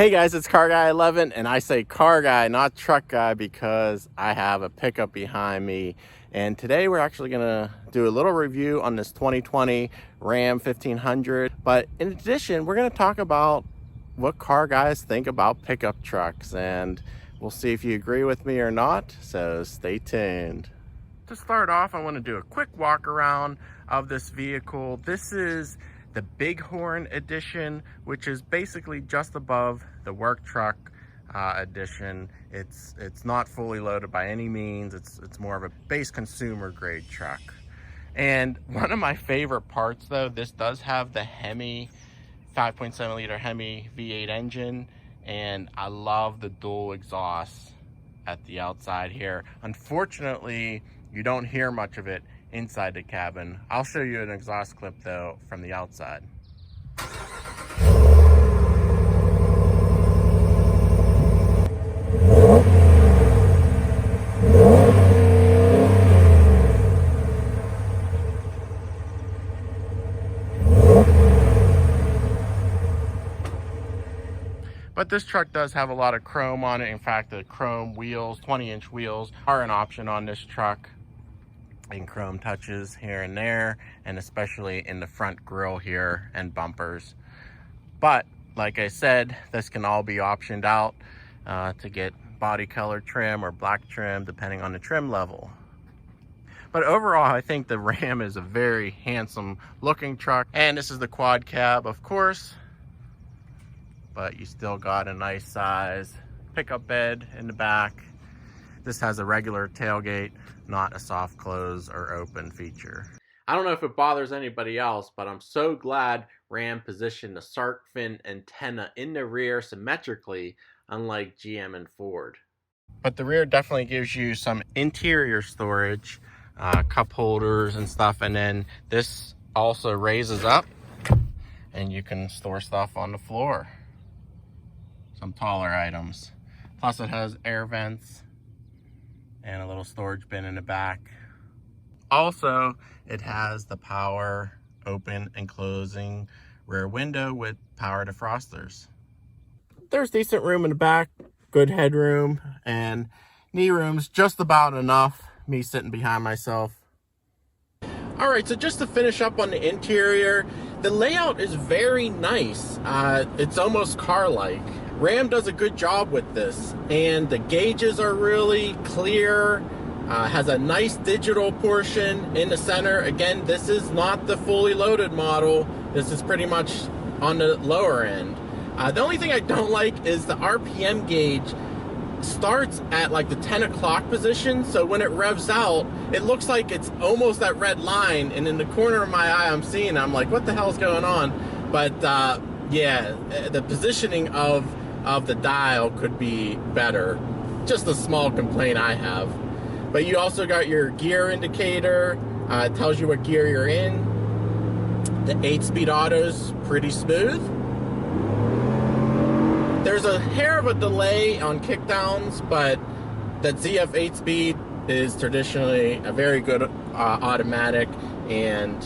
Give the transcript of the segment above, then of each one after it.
Hey guys, it's Car Guy 11, and I say car guy, not truck guy, because I have a pickup behind me. And today we're actually gonna do a little review on this 2020 Ram 1500. But in addition, we're gonna talk about what car guys think about pickup trucks, and we'll see if you agree with me or not, so stay tuned. To start off, I want to do a quick walk around of this vehicle. This is the Bighorn edition, which is basically just above the work truck edition. It's not fully loaded by any means. It's more of a base consumer grade truck. And one of my favorite parts, though, this does have the Hemi 5.7 liter Hemi V8 engine, and I love the dual exhaust at the outside here. Unfortunately, you don't hear much of it inside the cabin. I'll show you an exhaust clip though from the outside. But this truck does have a lot of chrome on it. In fact, the chrome wheels, 20-inch wheels, are an option on this truck. And chrome touches here and there, and especially in the front grille here and bumpers. But like I said, this can all be optioned out to get body color trim or black trim, depending on the trim level. But overall, I think the Ram is a very handsome looking truck. And this is the quad cab, of course, but you still got a nice size pickup bed in the back. This has a regular tailgate, not a soft close or open feature. I don't know if it bothers anybody else, but I'm so glad Ram positioned the shark fin antenna in the rear symmetrically, unlike GM and Ford. But the rear definitely gives you some interior storage, cup holders and stuff, and then this also raises up and you can store stuff on the floor. Some taller items. Plus it has air vents and a little storage bin in the back. Also, it has the power open and closing rear window with power defrosters. There's decent room in the back, good headroom, and knee room's just about enough, me sitting behind myself. All right, so just to finish up on the interior, the layout is very nice. It's almost car-like. Ram does a good job with this, and the gauges are really clear. Has a nice digital portion in the center. Again, this is not the fully loaded model. This is pretty much on the lower end. The only thing I don't like is the RPM gauge starts at like the 10 o'clock position, so when it revs out, it looks like it's almost that red line, and in the corner of my eye I'm seeing, I'm like, what the hell's going on? But yeah, the positioning of the dial could be better. Just a small complaint I have. But you also got your gear indicator. It tells you what gear you're in. The 8-speed auto's pretty smooth. There's a hair of a delay on kickdowns, but that ZF 8-speed is traditionally a very good automatic, and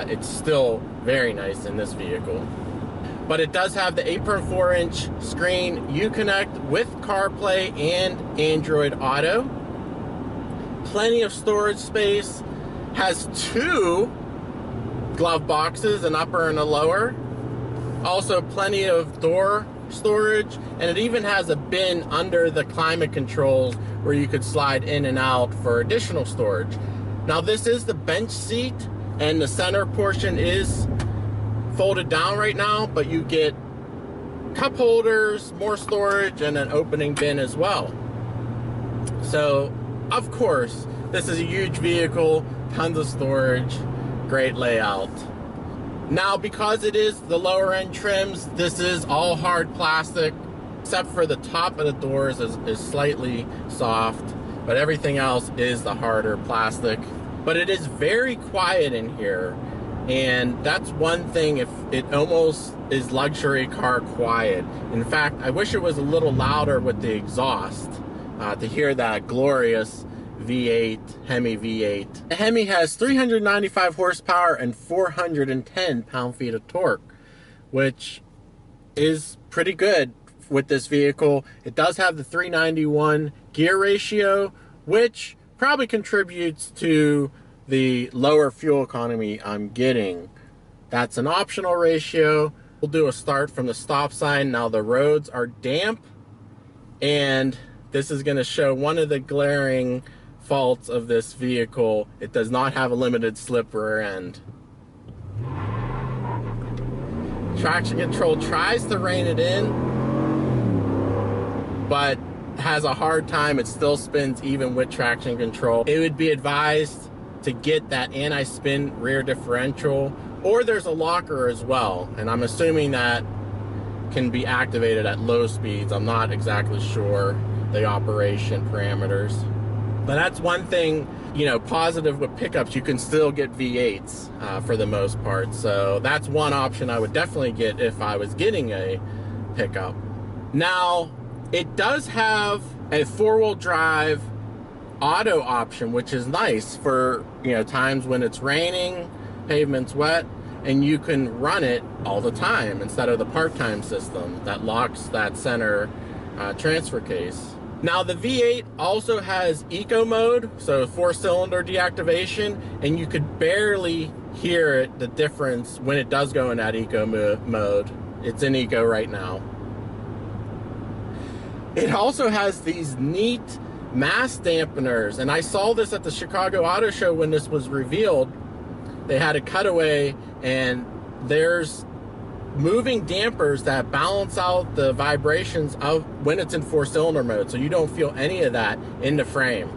it's still very nice in this vehicle. But it does have the 8.4-inch screen Uconnect with CarPlay and Android Auto. Plenty of storage space. Has 2 glove boxes, an upper and a lower. Also plenty of door storage, and it even has a bin under the climate controls where you could slide in and out for additional storage. Now this is the bench seat, and the center portion is folded down right now, but you get cup holders, more storage, and an opening bin as well. So of course, this is a huge vehicle, tons of storage, great layout. Now, because it is the lower end trims, this is all hard plastic, except for the top of the doors is slightly soft, but everything else is the harder plastic. But it is very quiet in here, and that's one thing. If it almost is luxury car quiet. In fact, I wish it was a little louder with the exhaust to hear that glorious V8, Hemi V8. The Hemi has 395 horsepower and 410 pound-feet of torque, which is pretty good with this vehicle. It does have the 391 gear ratio, which probably contributes to the lower fuel economy I'm getting. That's an optional ratio. We'll do a start from the stop sign. Now the roads are damp, and this is going to show one of the glaring faults of this vehicle. It does not have a limited slip rear end. Traction control tries to rein it in, but has a hard time. It still spins even with traction control. It would be advised to get that anti-spin rear differential, or there's a locker as well, and I'm assuming that can be activated at low speeds. I'm not exactly sure the operation parameters. But that's one thing, you know, positive with pickups. You can still get V8s for the most part. So that's one option I would definitely get if I was getting a pickup. Now, it does have a four-wheel drive auto option, which is nice for, you know, times when it's raining, pavement's wet, and you can run it all the time instead of the part-time system that locks that center transfer case. Now the V8 also has eco mode, so 4-cylinder deactivation, and you could barely hear the difference when it does go in that eco mode. It's in eco right now. It also has these neat mass dampeners, and I saw this at the Chicago Auto Show when this was revealed. They had a cutaway, and there's moving dampers that balance out the vibrations of when it's in 4-cylinder mode, so you don't feel any of that in the frame.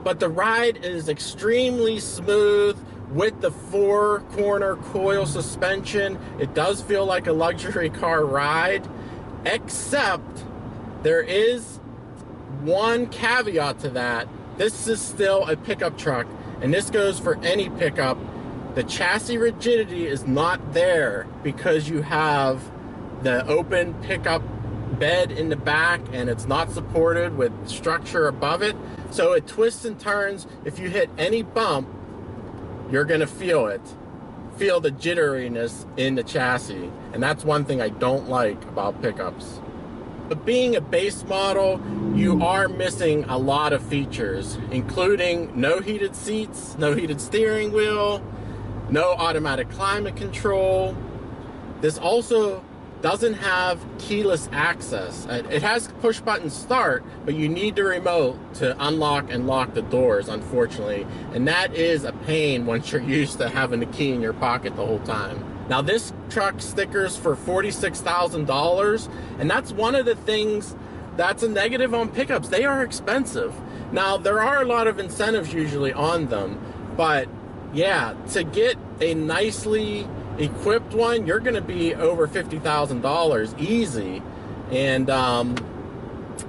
But the ride is extremely smooth with the 4-corner coil suspension. It does feel like a luxury car ride, except there is one caveat to that. This is still a pickup truck, and this goes for any pickup. The chassis rigidity is not there because you have the open pickup bed in the back, and it's not supported with structure above it. So it twists and turns. If you hit any bump, you're gonna feel it. Feel the jitteriness in the chassis. And that's one thing I don't like about pickups. But being a base model, you are missing a lot of features, including no heated seats, no heated steering wheel, no automatic climate control. This also doesn't have keyless access. It has push button start, but you need the remote to unlock and lock the doors, unfortunately. And that is a pain once you're used to having the key in your pocket the whole time. Now this truck stickers for $46,000, and that's one of the things that's a negative on pickups. They are expensive. Now there are a lot of incentives usually on them, but yeah, to get a nicely equipped one, you're going to be over $50,000 easy. And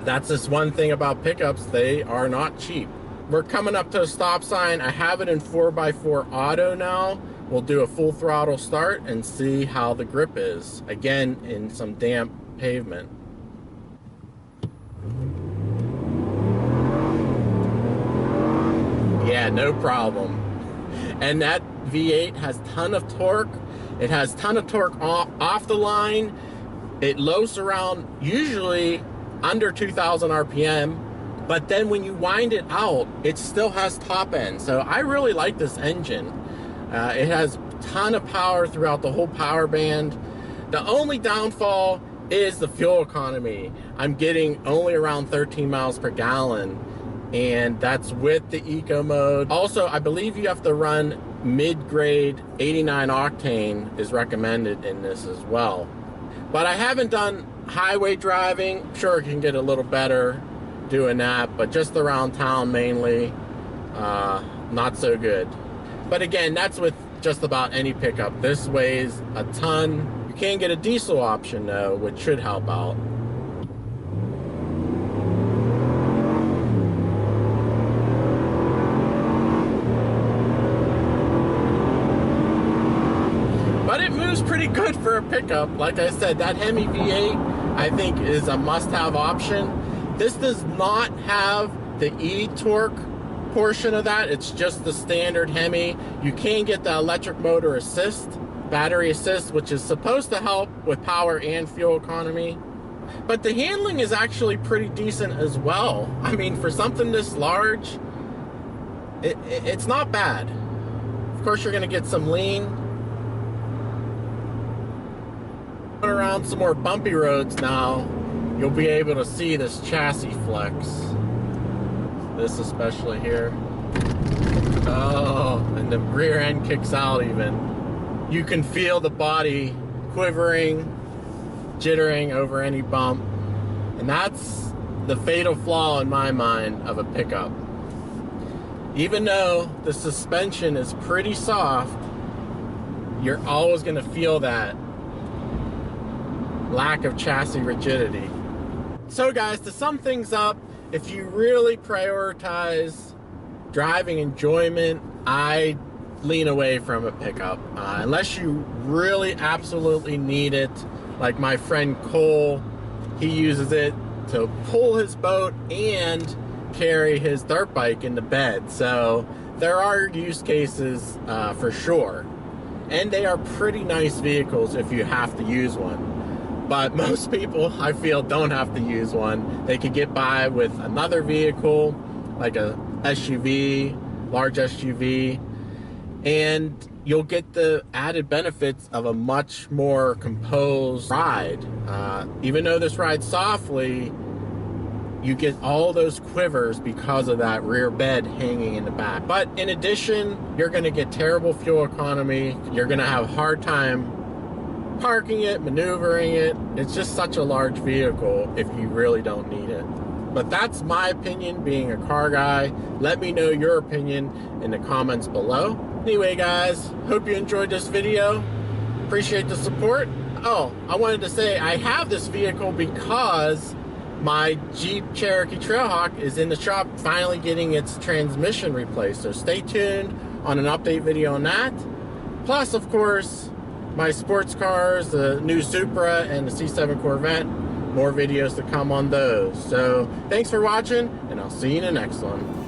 that's just one thing about pickups. They are not cheap. We're coming up to a stop sign. I have it in 4x4 auto now. We'll do a full throttle start and see how the grip is. Again, in some damp pavement. Yeah, no problem. And that V8 has ton of torque. It has ton of torque off the line. It lows around usually under 2,000 RPM, but then when you wind it out, it still has top end. So I really like this engine. It has ton of power throughout the whole power band. The only downfall is the fuel economy. I'm getting only around 13 miles per gallon, and that's with the eco mode. Also, I believe you have to run mid-grade 89 octane is recommended in this as well. But I haven't done highway driving. Sure, it can get a little better doing that, but just around town mainly, not so good. But again, that's with just about any pickup. This weighs a ton. You can get a diesel option though, which should help out. But it moves pretty good for a pickup. Like I said, that Hemi V8 I think is a must-have option. This does not have the e-torque portion of that. It's just the standard Hemi. You can get the electric motor assist, battery assist, which is supposed to help with power and fuel economy. But the handling is actually pretty decent as well. I mean, for something this large, it's not bad. Of course, you're going to get some lean. Going around some more bumpy roads now, you'll be able to see this chassis flex. This especially here. Oh, and the rear end kicks out even. You can feel the body quivering, jittering over any bump. And that's the fatal flaw in my mind of a pickup. Even though the suspension is pretty soft, you're always going to feel that lack of chassis rigidity. So guys, to sum things up, if you really prioritize driving enjoyment, I lean away from a pickup. Unless you really absolutely need it, like my friend Cole, he uses it to pull his boat and carry his dirt bike into bed. So there are use cases for sure. And they are pretty nice vehicles if you have to use one. But most people, I feel, don't have to use one. They could get by with another vehicle, like a SUV, large SUV, and you'll get the added benefits of a much more composed ride. Even though this rides softly, you get all those quivers because of that rear bed hanging in the back. But in addition, you're going to get terrible fuel economy. You're going to have a hard time parking it, maneuvering it. It's just such a large vehicle if you really don't need it. But that's my opinion, being a car guy. Let me know your opinion in the comments below. Anyway guys, hope you enjoyed this video. Appreciate the support. Oh, I wanted to say I have this vehicle because my Jeep Cherokee Trailhawk is in the shop finally getting its transmission replaced. So stay tuned on an update video on that. Plus, of course, my sports cars, the new Supra and the C7 Corvette. More videos to come on those. So thanks for watching, and I'll see you in the next one.